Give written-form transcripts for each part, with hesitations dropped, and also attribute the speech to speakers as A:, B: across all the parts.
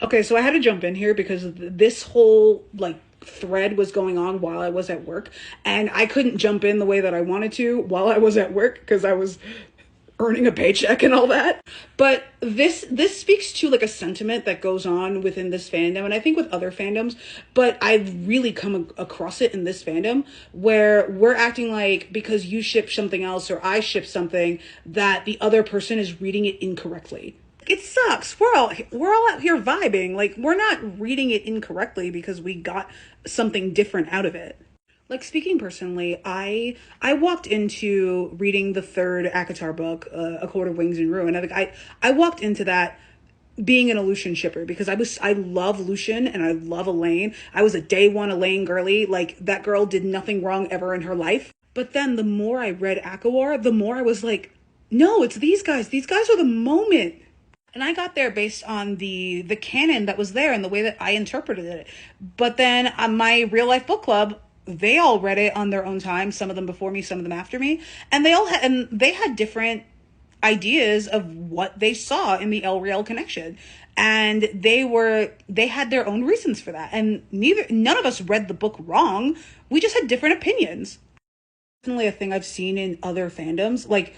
A: Okay, so I had to jump in here because this whole like thread was going on while I was at work, and I couldn't jump in the way that I wanted to while I was at work because I was earning a paycheck and all that. But this speaks to like a sentiment that goes on within this fandom, and I think with other fandoms, but I've really come across it in this fandom where we're acting like because you ship something else or I ship something that the other person is reading it incorrectly. It sucks. We're all out here vibing. Like we're not reading it incorrectly because we got something different out of it. Like speaking personally, I walked into reading the third ACOTAR book, A Court of Wings and Ruin. I walked into that being an Lucian shipper because I love Lucian and I love Elaine. I was a day one Elaine girly. Like that girl did nothing wrong ever in her life. But then the more I read ACOWAR, the more I was like, no, it's these guys. These guys are the moment. And I got there based on the canon that was there and the way that I interpreted it. But then on my real life book club, they all read it on their own time, some of them before me, some of them after me, and they had different ideas of what they saw in the El Real connection. And they had their own reasons for that. And none of us read the book wrong. We just had different opinions. Definitely a thing I've seen in other fandoms. Like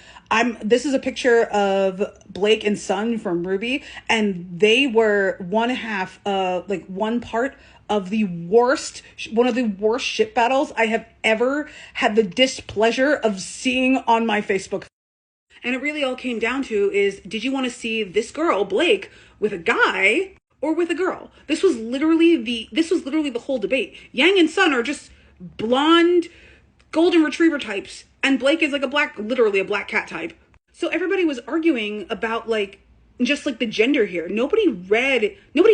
A: this is a picture of Blake and Sun from Ruby, and they were one part of one of the worst ship battles I have ever had the displeasure of seeing on my Facebook. And it really all came down to is, did you want to see this girl, Blake, with a guy or with a girl? This was literally the whole debate. Yang and Sun are just blonde golden retriever types, and Blake is like literally a black cat type. So everybody was arguing about like just like the gender here. Nobody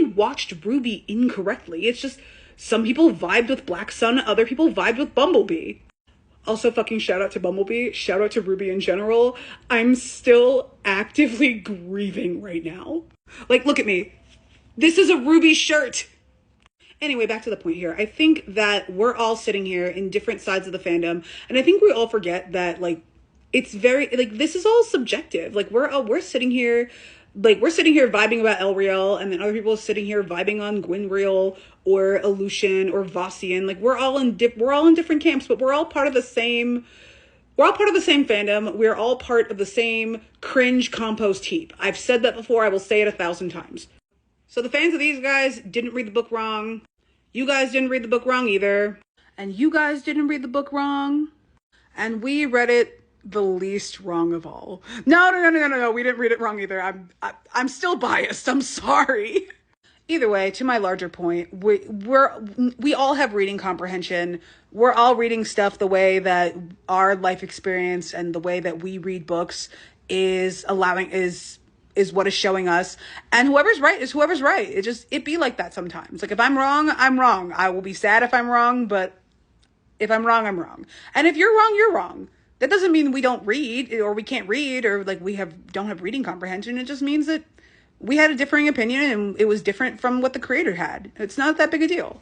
A: watched Ruby incorrectly. It's just some people vibed with Black Sun, other people vibed with Bumblebee. Also, fucking shout out to Bumblebee, shout out to Ruby in general. I'm still actively grieving right now. Like, look at me. This is a Ruby shirt. Anyway, back to the point here. I think that we're all sitting here in different sides of the fandom, and I think we all forget that like it's very like this is all subjective. Like we're sitting here vibing about Elreal, and then other people are sitting here vibing on Gwynreal or Aleutian or Vossian. Like we're all in different camps, but we're all part of the same fandom. We're all part of the same cringe compost heap. I've said that before. I will say it 1,000 times. So the fans of these guys didn't read the book wrong. You guys didn't read the book wrong either. And you guys didn't read the book wrong. And we read it the least wrong of all. No. We didn't read it wrong either. I'm still biased. I'm sorry. Either way, to my larger point, we all have reading comprehension. We're all reading stuff the way that our life experience and the way that we read books is what is showing us. And whoever's right is whoever's right. It be like that sometimes. Like if I'm wrong, I'm wrong. I will be sad if I'm wrong, but if I'm wrong, I'm wrong. And if you're wrong, you're wrong. That doesn't mean we don't read or we can't read or like don't have reading comprehension. It just means that we had a differing opinion and it was different from what the creator had. It's not that big a deal.